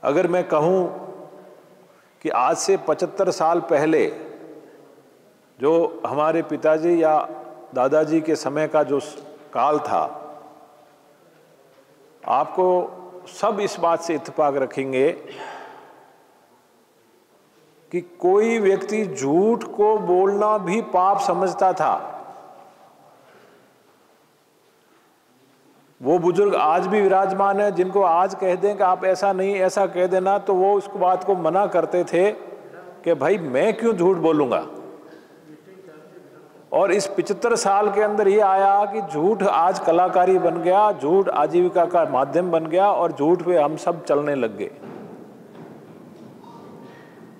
अगर मैं कहूँ कि आज से 75 साल पहले जो हमारे पिताजी या दादाजी के समय का जो काल था, आपको सब इस बात से इत्तेफाक रखेंगे कि कोई व्यक्ति झूठ को बोलना भी पाप समझता था। वो बुजुर्ग आज भी विराजमान है, जिनको आज कह दें कि आप ऐसा नहीं ऐसा कह देना, तो वो उस बात को मना करते थे कि भाई मैं क्यों झूठ बोलूंगा। और इस 75 साल के अंदर ये आया कि झूठ आज कलाकारी बन गया, झूठ आजीविका का माध्यम बन गया और झूठ पे हम सब चलने लग गए।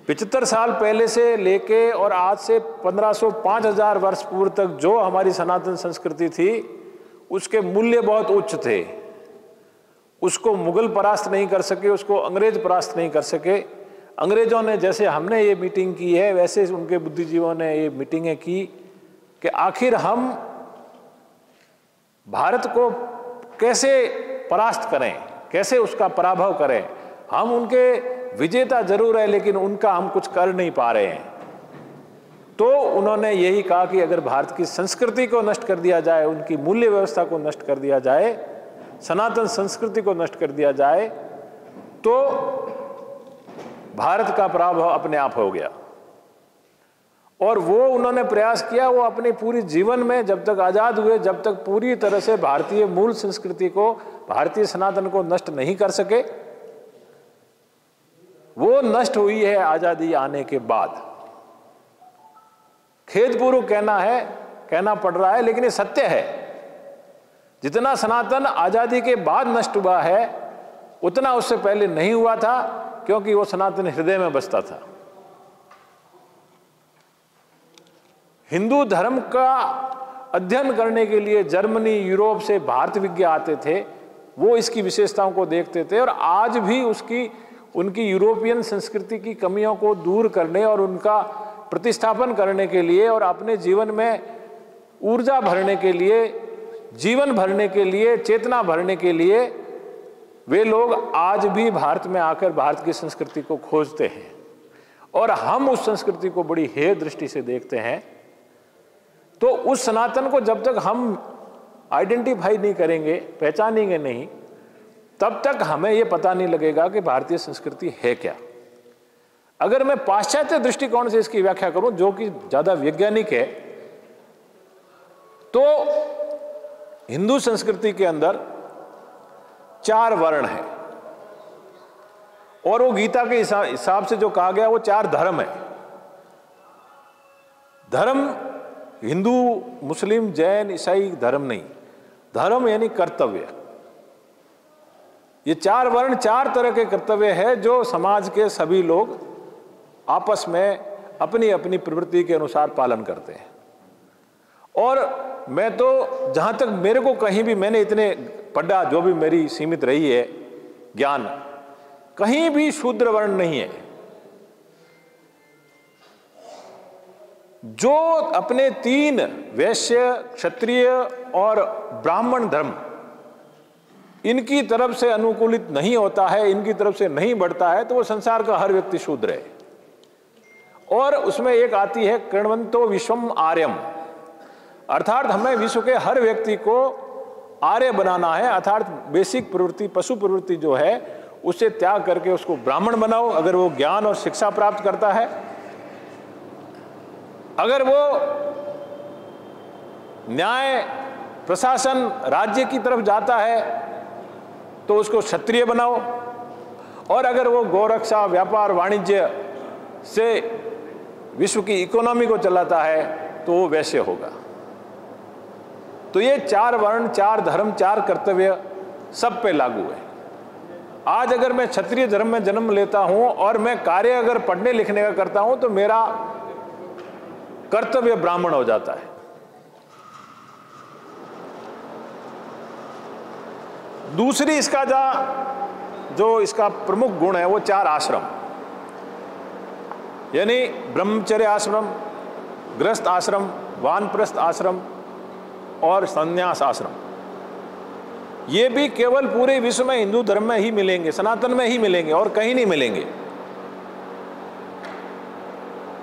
75 साल पहले से लेके और आज से 1500-5000 वर्ष पूर्व तक जो हमारी सनातन संस्कृति थी, उसके मूल्य बहुत उच्च थे। उसको मुगल परास्त नहीं कर सके, उसको अंग्रेज परास्त नहीं कर सके। अंग्रेजों ने, जैसे हमने ये मीटिंग की है, वैसे उनके बुद्धिजीवियों ने ये मीटिंगें की कि आखिर हम भारत को कैसे परास्त करें, कैसे उसका पराभव करें। हम उनके विजेता जरूर है, लेकिन उनका हम कुछ कर नहीं पा रहे हैं। तो उन्होंने यही कहा कि अगर भारत की संस्कृति को नष्ट कर दिया जाए, उनकी मूल्य व्यवस्था को नष्ट कर दिया जाए, सनातन संस्कृति को नष्ट कर दिया जाए, तो भारत का पराभव अपने आप हो गया। और वो उन्होंने प्रयास किया। वो अपने पूरी जीवन में जब तक आज़ाद हुए, जब तक पूरी तरह से भारतीय मूल संस्कृति को, भारतीय सनातन को नष्ट नहीं कर सके। वो नष्ट हुई है आज़ादी आने के बाद। खेदपूर्वक कहना पड़ रहा है, लेकिन ये सत्य है। जितना सनातन आज़ादी के बाद नष्ट हुआ है, उतना उससे पहले नहीं हुआ था, क्योंकि वो सनातन हृदय में बसता था। हिंदू धर्म का अध्ययन करने के लिए जर्मनी, यूरोप से भारत विज्ञ आते थे। वो इसकी विशेषताओं को देखते थे और आज भी उनकी यूरोपियन संस्कृति की कमियों को दूर करने और उनका प्रतिस्थापन करने के लिए और अपने जीवन में ऊर्जा भरने के लिए, जीवन भरने के लिए, चेतना भरने के लिए वे लोग आज भी भारत में आकर भारत की संस्कृति को खोजते हैं। और हम उस संस्कृति को बड़ी हेय दृष्टि से देखते हैं। तो उस सनातन को जब तक हम आइडेंटिफाई नहीं करेंगे, पहचानेंगे नहीं, तब तक हमें यह पता नहीं लगेगा कि भारतीय संस्कृति है क्या। अगर मैं पाश्चात्य दृष्टिकोण से इसकी व्याख्या करूं, जो कि ज्यादा वैज्ञानिक है, तो हिंदू संस्कृति के अंदर 4 वर्ण है। और वो गीता के हिसाब से जो कहा गया, वो 4 धर्म है। धर्म हिंदू, मुस्लिम, जैन, ईसाई धर्म नहीं। धर्म यानी कर्तव्य। ये 4 वर्ण 4 तरह के कर्तव्य है जो समाज के सभी लोग आपस में अपनी अपनी प्रवृत्ति के अनुसार पालन करते हैं। और मैं तो जहां तक मेरे को कहीं भी मैंने इतने पढ़ा, जो भी मेरी सीमित रही है ज्ञान, कहीं भी शूद्र वर्ण नहीं है। जो अपने 3 वैश्य, क्षत्रिय और ब्राह्मण धर्म, इनकी तरफ से अनुकूलित नहीं होता है, इनकी तरफ से नहीं बढ़ता है, तो वो संसार का हर व्यक्ति शूद्र है। और उसमें एक आती है कृण्वन्तो विश्वम आर्यम, अर्थात हमें विश्व के हर व्यक्ति को आर्य बनाना है। अर्थात बेसिक प्रवृत्ति, पशु प्रवृत्ति जो है, उससे त्याग करके उसको ब्राह्मण बनाओ। अगर वो ज्ञान और शिक्षा प्राप्त करता है, अगर वो न्याय, प्रशासन, राज्य की तरफ जाता है, तो उसको क्षत्रिय बनाओ। और अगर वो गौरक्षा, व्यापार, वाणिज्य से विश्व की इकोनॉमी को चलाता है, तो वो वैश्य होगा। तो ये 4 वर्ण, 4 धर्म, 4 कर्तव्य सब पे लागू है। आज अगर मैं क्षत्रिय धर्म में जन्म लेता हूं और मैं कार्य अगर पढ़ने लिखने का करता हूं, तो मेरा कर्तव्य ब्राह्मण हो जाता है। दूसरी इसका जो इसका प्रमुख गुण है, वो 4 आश्रम, यानी ब्रह्मचर्य आश्रम, गृहस्थ आश्रम, वानप्रस्थ आश्रम और संन्यास आश्रम। ये भी केवल पूरे विश्व में हिंदू धर्म में ही मिलेंगे, सनातन में ही मिलेंगे और कहीं नहीं मिलेंगे।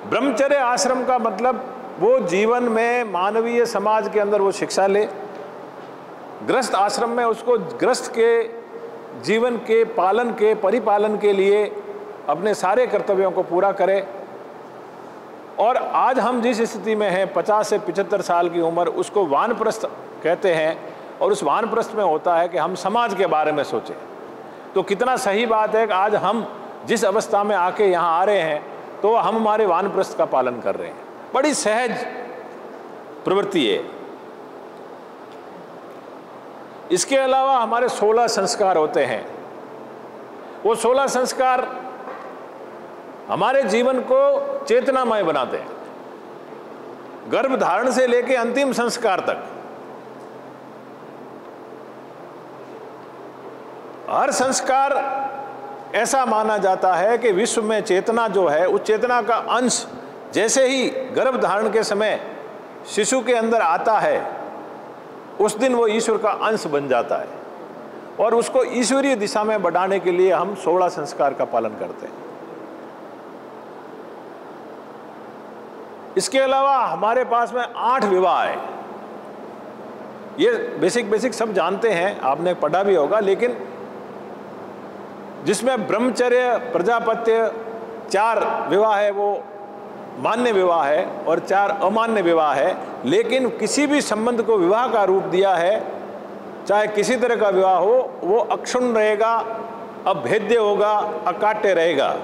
ब्रह्मचर्य आश्रम का मतलब वो जीवन में मानवीय समाज के अंदर वो शिक्षा ले, गृहस्थ आश्रम में उसको गृहस्थ के जीवन के पालन के परिपालन के लिए अपने सारे कर्तव्यों को पूरा करे। और आज हम जिस स्थिति में हैं 50 से 75 साल की उम्र, उसको वानप्रस्थ कहते हैं। और उस वानप्रस्थ में होता है कि हम समाज के बारे में सोचें। तो कितना सही बात है कि आज हम जिस अवस्था में आके यहाँ आ रहे हैं तो हम हमारे वानप्रस्थ का पालन कर रहे हैं। बड़ी सहज प्रवृत्ति है। इसके अलावा हमारे 16 संस्कार होते हैं। वो 16 संस्कार हमारे जीवन को चेतनामय बनाते हैं, गर्भधारण से लेकर अंतिम संस्कार तक। हर संस्कार ऐसा माना जाता है कि विश्व में चेतना जो है, उस चेतना का अंश जैसे ही गर्भधारण के समय शिशु के अंदर आता है, उस दिन वो ईश्वर का अंश बन जाता है। और उसको ईश्वरीय दिशा में बढ़ाने के लिए हम 16 संस्कार का पालन करते हैं। इसके अलावा हमारे पास में 8 विवाह है। ये बेसिक सब जानते हैं, आपने पढ़ा भी होगा। लेकिन जिसमें ब्रह्मचर्य, प्रजापत्य 4 विवाह है, वो मान्य विवाह है और 4 अमान्य विवाह है। लेकिन किसी भी संबंध को विवाह का रूप दिया है, चाहे किसी तरह का विवाह हो, वो अक्षुण्ण रहेगा, अभेद्य होगा, अकाट्य रहेगा।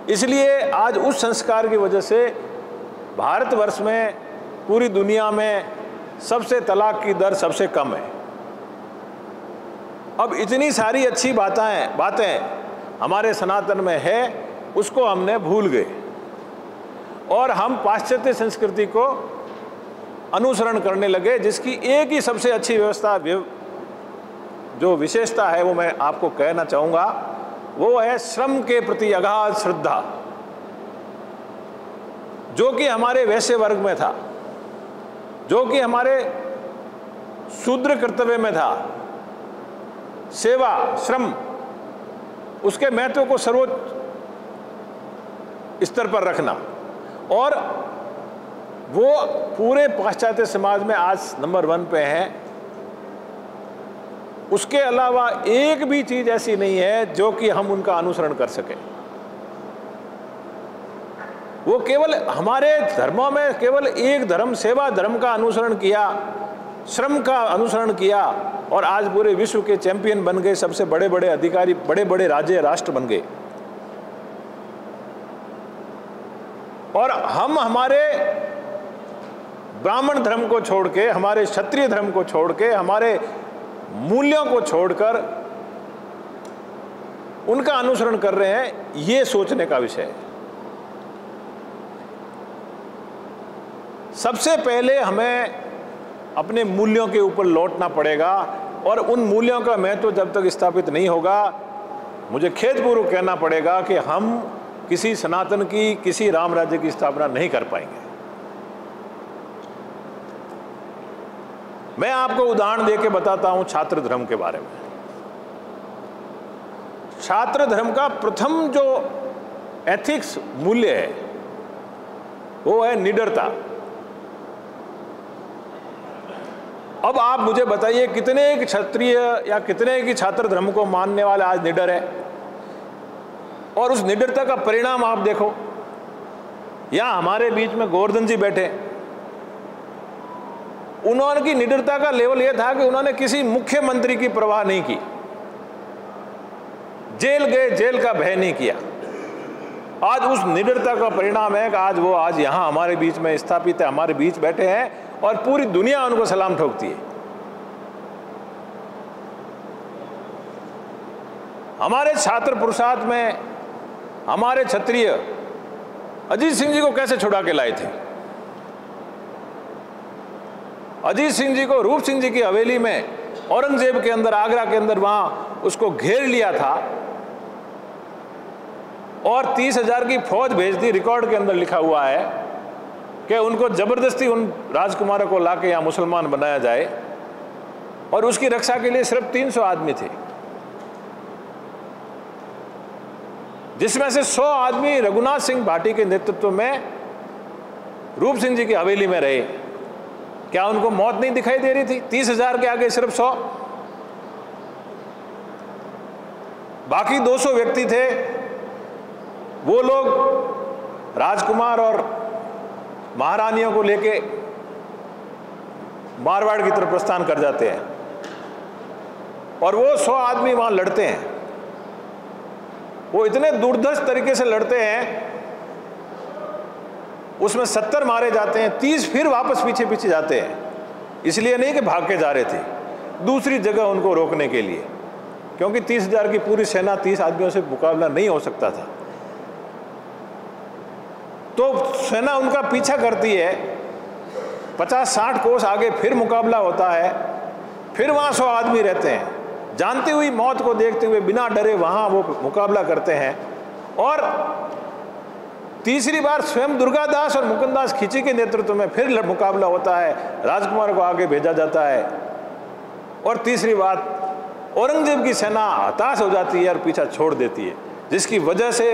इसलिए आज उस संस्कार की वजह से भारतवर्ष में, पूरी दुनिया में सबसे तलाक की दर सबसे कम है। अब इतनी सारी अच्छी बातें हमारे सनातन में है, उसको हमने भूल गए और हम पाश्चात्य संस्कृति को अनुसरण करने लगे, जिसकी एक ही सबसे अच्छी व्यवस्था जो विशेषता है वो मैं आपको कहना चाहूँगा, वो है श्रम के प्रति अगाध श्रद्धा, जो कि हमारे वैश्य वर्ग में था, जो कि हमारे शूद्र कर्तव्य में था। सेवा, श्रम, उसके महत्व को सर्वोच्च स्तर पर रखना। और वो पूरे पाश्चात्य समाज में आज नंबर 1 पे है। उसके अलावा एक भी चीज ऐसी नहीं है जो कि हम उनका अनुसरण कर सकें। वो केवल हमारे धर्मों में केवल एक धर्म, सेवा धर्म का अनुसरण किया, श्रम का अनुसरण किया और आज पूरे विश्व के चैंपियन बन गए, सबसे बड़े बड़े अधिकारी, बड़े बड़े राज्य राष्ट्र बन गए। और हम हमारे ब्राह्मण धर्म को छोड़ के, हमारे क्षत्रिय धर्म को छोड़ के, हमारे मूल्यों को छोड़कर उनका अनुसरण कर रहे हैं। ये सोचने का विषय है। सबसे पहले हमें अपने मूल्यों के ऊपर लौटना पड़ेगा और उन मूल्यों का महत्व जब तक स्थापित नहीं होगा, मुझे खेदपूर्वक कहना पड़ेगा कि हम किसी सनातन की, किसी राम राज्य की स्थापना नहीं कर पाएंगे। मैं आपको उदाहरण देके बताता हूं छात्र धर्म के बारे में। छात्र धर्म का प्रथम जो एथिक्स मूल्य है वो है निडरता। अब आप मुझे बताइए कितने की क्षत्रिय या कितने की छात्र धर्म को मानने वाले आज निडर है? और उस निडरता का परिणाम आप देखो। यहां हमारे बीच में गोवर्धन जी बैठे, उन्होंने की निडरता का लेवल यह था कि उन्होंने किसी मुख्यमंत्री की परवाह नहीं की, जेल गए, जेल का भय नहीं किया। आज उस निडरता का परिणाम है कि आज वो यहां हमारे बीच में स्थापित है, हमारे बीच बैठे हैं और पूरी दुनिया उनको सलाम ठोकती है। हमारे छात्र पुरुषार्थ में हमारे क्षत्रिय अजीत सिंह जी को कैसे छुड़ा के लाए थे? अजीत सिंह जी को रूप सिंह जी की हवेली में औरंगजेब के अंदर, आगरा के अंदर, वहां उसको घेर लिया था और 30,000 की फौज भेज दी। रिकॉर्ड के अंदर लिखा हुआ है कि उनको जबरदस्ती उन राजकुमारों को लाके यहाँ मुसलमान बनाया जाए। और उसकी रक्षा के लिए सिर्फ 300 आदमी थे, जिसमें से 100 आदमी रघुनाथ सिंह भाटी के नेतृत्व में रूप सिंह जी की हवेली में रहे। क्या उनको मौत नहीं दिखाई दे रही थी? 30,000 के आगे सिर्फ 100। बाकी 200 व्यक्ति थे, वो लोग राजकुमार और महारानियों को लेके मारवाड़ की तरफ प्रस्थान कर जाते हैं और वो 100 आदमी वहां लड़ते हैं। वो इतने दुर्धर्ष तरीके से लड़ते हैं, उसमें 70 मारे जाते हैं, 30 फिर वापस पीछे पीछे जाते हैं। इसलिए नहीं कि भाग के जा रहे थे, दूसरी जगह उनको रोकने के लिए, क्योंकि 30,000 की पूरी सेना 30 आदमियों से मुकाबला नहीं हो सकता था। तो सेना उनका पीछा करती है, 50-60 कोस आगे फिर मुकाबला होता है, फिर वहाँ 100 आदमी रहते हैं। जानती हुई मौत को देखते हुए बिना डरे वहाँ वो मुकाबला करते हैं और तीसरी बार स्वयं दुर्गादास और मुकुंददास खिची के नेतृत्व में फिर मुकाबला होता है। राजकुमार को आगे भेजा जाता है और तीसरी बात औरंगजेब की सेना हताश हो जाती है और पीछा छोड़ देती है, जिसकी वजह से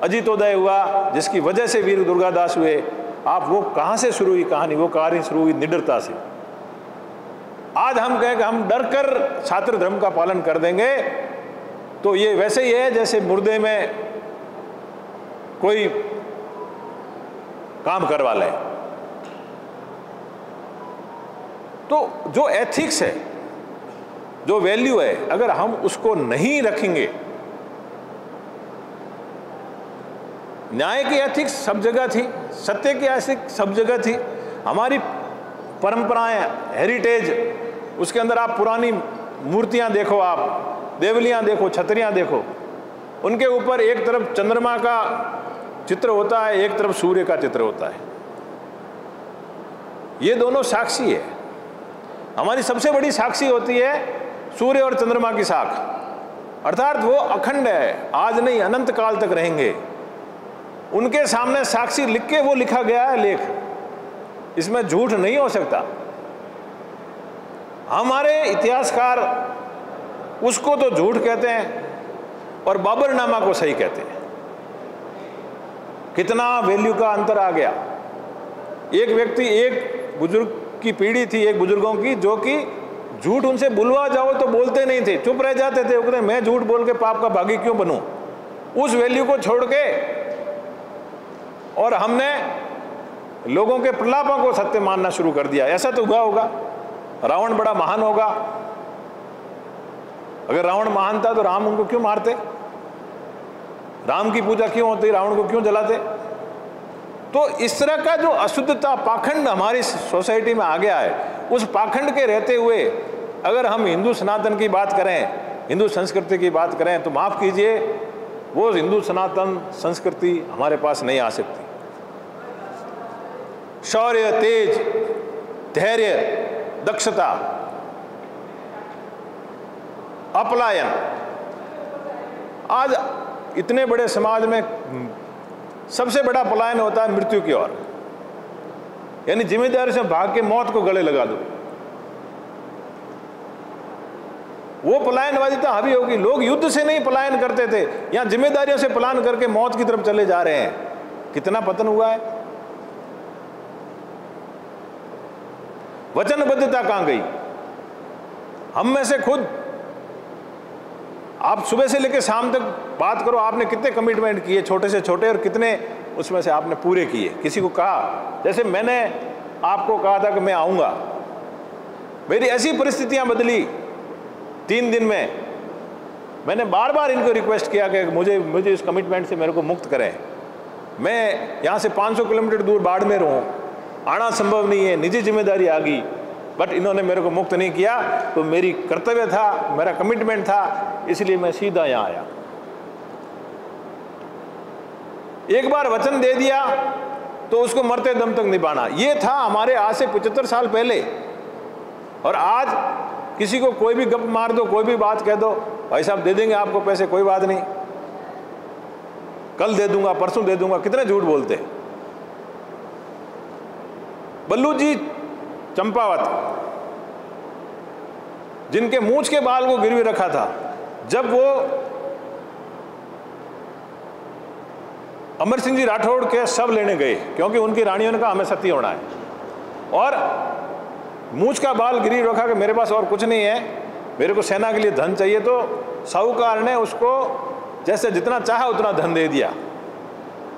अजितोदय हुआ, जिसकी वजह से वीर दुर्गादास हुए। आप वो कहाँ से शुरू हुई कहानी? वो कहानी शुरू हुई निडरता से। आज हम कहें कि हम डर कर छात्र धर्म का पालन कर देंगे, तो ये वैसे ही है जैसे मुर्दे में कोई काम करवा ले। तो जो एथिक्स है, जो वैल्यू है, अगर हम उसको नहीं रखेंगे, न्याय की एथिक्स सब जगह थी, सत्य की एथिक्स सब जगह थी, हमारी परंपराएं, हेरिटेज, उसके अंदर आप पुरानी मूर्तियां देखो, आप देवलियां देखो, छतरियां देखो, उनके ऊपर एक तरफ चंद्रमा का चित्र होता है, एक तरफ सूर्य का चित्र होता है। ये दोनों साक्षी है। हमारी सबसे बड़ी साक्षी होती है सूर्य और चंद्रमा की साख, अर्थात वो अखंड है, आज नहीं अनंत काल तक रहेंगे। उनके सामने साक्षी लिख के वो लिखा गया है लेख, इसमें झूठ नहीं हो सकता। हमारे इतिहासकार उसको तो झूठ कहते हैं और बाबरनामा को सही कहते हैं। कितना वैल्यू का अंतर आ गया। एक व्यक्ति, एक बुजुर्ग की पीढ़ी थी, एक बुजुर्गों की, जो कि झूठ उनसे बुलवा जाओ तो बोलते नहीं थे, चुप रह जाते थे। वो कहते मैं झूठ बोल के पाप का भागी क्यों बनूं? उस वैल्यू को छोड़ के और हमने लोगों के प्रलापों को सत्य मानना शुरू कर दिया। ऐसा तो हुआ होगा, रावण बड़ा महान होगा। अगर रावण महान था तो राम उनको क्यों मारते? राम की पूजा क्यों होती? रावण को क्यों जलाते? तो इस तरह का जो अशुद्धता, पाखंड हमारी सोसाइटी में आ गया है, उस पाखंड के रहते हुए अगर हम हिंदू सनातन की बात करें, हिंदू संस्कृति की बात करें, तो माफ कीजिए, वो हिंदू सनातन संस्कृति हमारे पास नहीं आ सकती। शौर्य, तेज, धैर्य, दक्षता, अपलायन। आज इतने बड़े समाज में सबसे बड़ा पलायन होता है मृत्यु की ओर, यानी जिम्मेदारी से भाग के मौत को गले लगा दो। वो पलायनवादिता हावी होगी। लोग युद्ध से नहीं पलायन करते थे, यहां जिम्मेदारियों से पलायन करके मौत की तरफ चले जा रहे हैं। कितना पतन हुआ है। वचनबद्धता कहां गई? हम में से खुद, आप सुबह से लेकर शाम तक बात करो, आपने कितने कमिटमेंट किए, छोटे से छोटे, और कितने उसमें से आपने पूरे किए? किसी को कहा, जैसे मैंने आपको कहा था कि मैं आऊंगा, मेरी ऐसी परिस्थितियां बदली 3 दिन में, मैंने बार बार इनको रिक्वेस्ट किया कि मुझे इस कमिटमेंट से मेरे को मुक्त करें। मैं यहाँ से 500 किलोमीटर दूर बाड़मेर हूँ, आना संभव नहीं है, निजी जिम्मेदारी आ गई, बट इन्होंने मेरे को मुक्त नहीं किया। तो मेरी कर्तव्य था, मेरा कमिटमेंट था, इसलिए मैं सीधा यहाँ आया। एक बार वचन दे दिया तो उसको मरते दम तक निभाना, ये था हमारे आज से 75 साल पहले। और आज किसी को कोई भी गप मार दो, कोई भी बात कह दो, भाई साहब दे देंगे आपको पैसे, कोई बात नहीं, कल दे दूंगा, परसों दे दूंगा। कितने झूठ बोलते हैं। बल्लू जी चंपावत, जिनके मूंछ के बाल को गिरवी रखा था, जब वो अमर सिंह जी राठौड़ के शव लेने गए, क्योंकि उनकी रानियों ने कहा हमें सती होना है, और मूंछ का बाल गिरवी रखा कि मेरे पास और कुछ नहीं है, मेरे को सेना के लिए धन चाहिए, तो साहूकार ने उसको जैसे जितना चाहा उतना धन दे दिया।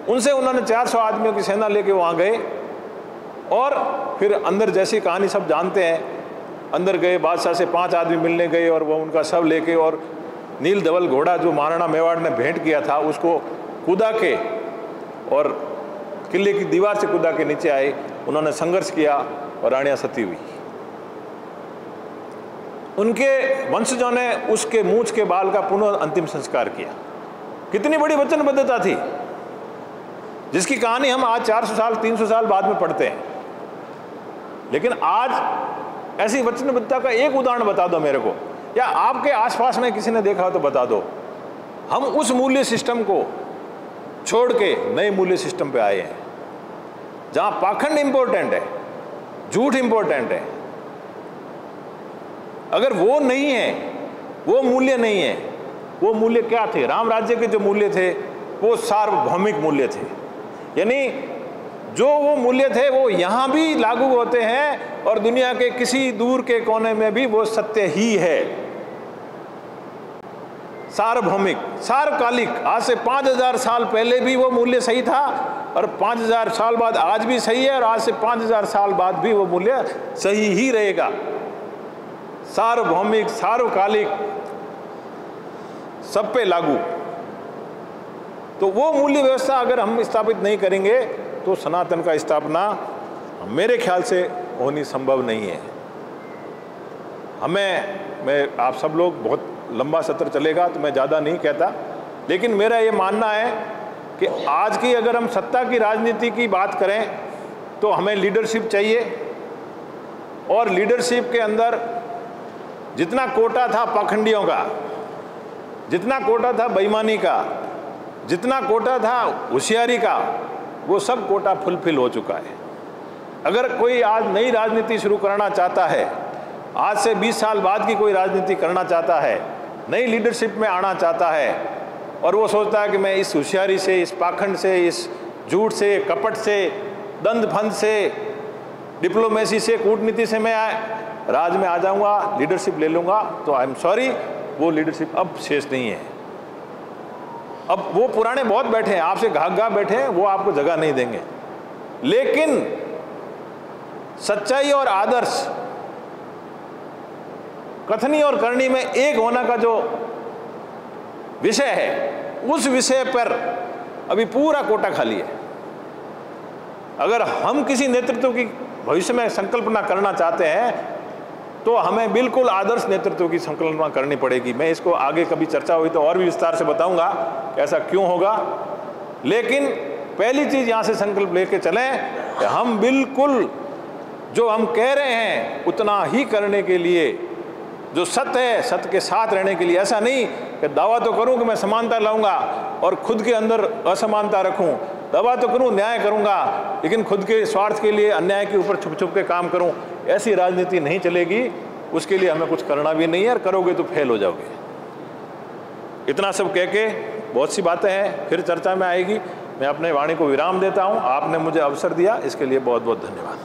उनसे उन्होंने 400 आदमियों की सेना लेके वहाँ गए, और फिर अंदर जैसी कहानी सब जानते हैं, अंदर गए, बादशाह से 5 आदमी मिलने गए, और वो उनका शव लेके, और नील धवल घोड़ा जो महाराणा मेवाड़ ने भेंट किया था उसको कूदा के और किले की दीवार से कूदा के नीचे आए। उन्होंने संघर्ष किया और रानियां सती हुई। उनके वंशजों ने उसके मूंछ के बाल का पुनः अंतिम संस्कार किया। कितनी बड़ी वचनबद्धता थी, जिसकी कहानी हम आज 400 साल 300 साल बाद में पढ़ते हैं। लेकिन आज ऐसी वचनबद्धता का एक उदाहरण बता दो मेरे को, या आपके आसपास में किसी ने देखा हो तो बता दो। हम उस मूल्य सिस्टम को छोड़ के नए मूल्य सिस्टम पे आए हैं, जहां पाखंड इंपॉर्टेंट है, झूठ इंपॉर्टेंट है। अगर वो नहीं है, वो मूल्य नहीं है, वो मूल्य क्या थे? राम राज्य के जो मूल्य थे वो सार्वभौमिक मूल्य थे, यानी जो वो मूल्य थे वो यहाँ भी लागू होते हैं और दुनिया के किसी दूर के कोने में भी वो सत्य ही है। सार्वभौमिक, सार्वकालिक, आज से 5000 साल पहले भी वो मूल्य सही था, और 5000 साल बाद आज भी सही है, और आज से 5000 साल बाद भी वो मूल्य सही ही रहेगा। सार्वभौमिक, सार्वकालिक, सब पे लागू। तो वो मूल्य व्यवस्था अगर हम स्थापित नहीं करेंगे तो सनातन का स्थापना मेरे ख्याल से होनी संभव नहीं है। मैं आप सब लोग, बहुत लंबा सत्र चलेगा तो मैं ज़्यादा नहीं कहता, लेकिन मेरा ये मानना है कि आज की अगर हम सत्ता की राजनीति की बात करें तो हमें लीडरशिप चाहिए, और लीडरशिप के अंदर जितना कोटा था पाखंडियों का, जितना कोटा था बेईमानी का, जितना कोटा था होशियारी का, वो सब कोटा फुलफिल हो चुका है। अगर कोई आज नई राजनीति शुरू करना चाहता है, आज से 20 साल बाद की कोई राजनीति करना चाहता है, नई लीडरशिप में आना चाहता है, और वो सोचता है कि मैं इस होशियारी से, इस पाखंड से, इस झूठ से, कपट से, दंड फंद से, डिप्लोमेसी से, कूटनीति से मैं राज में आ जाऊंगा, लीडरशिप ले लूंगा, तो आई एम सॉरी, वो लीडरशिप अब शेष नहीं है। अब वो पुराने बहुत बैठे हैं, आपसे घाघ बैठे हैं, वो आपको जगह नहीं देंगे। लेकिन सच्चाई और आदर्श, कथनी और करनी में एक होना का जो विषय है, उस विषय पर अभी पूरा कोटा खाली है। अगर हम किसी नेतृत्व की भविष्य में संकल्पना करना चाहते हैं तो हमें बिल्कुल आदर्श नेतृत्व की संकल्पना करनी पड़ेगी। मैं इसको आगे कभी चर्चा हुई तो और भी विस्तार से बताऊंगा कि ऐसा क्यों होगा। लेकिन पहली चीज यहां से संकल्प लेके चलें कि हम बिल्कुल जो हम कह रहे हैं उतना ही करने के लिए, जो सत्य है सत्य के साथ रहने के लिए। ऐसा नहीं कि दावा तो करूं कि मैं समानता लाऊंगा और खुद के अंदर असमानता रखूं, दावा तो करूं न्याय करूंगा लेकिन खुद के स्वार्थ के लिए अन्याय के ऊपर छुप छुप के काम करूं। ऐसी राजनीति नहीं चलेगी, उसके लिए हमें कुछ करना भी नहीं है, और करोगे तो फेल हो जाओगे। इतना सब कह के, बहुत सी बातें हैं, फिर चर्चा में आएगी। मैं अपने वाणी को विराम देता हूं। आपने मुझे अवसर दिया, इसके लिए बहुत बहुत धन्यवाद।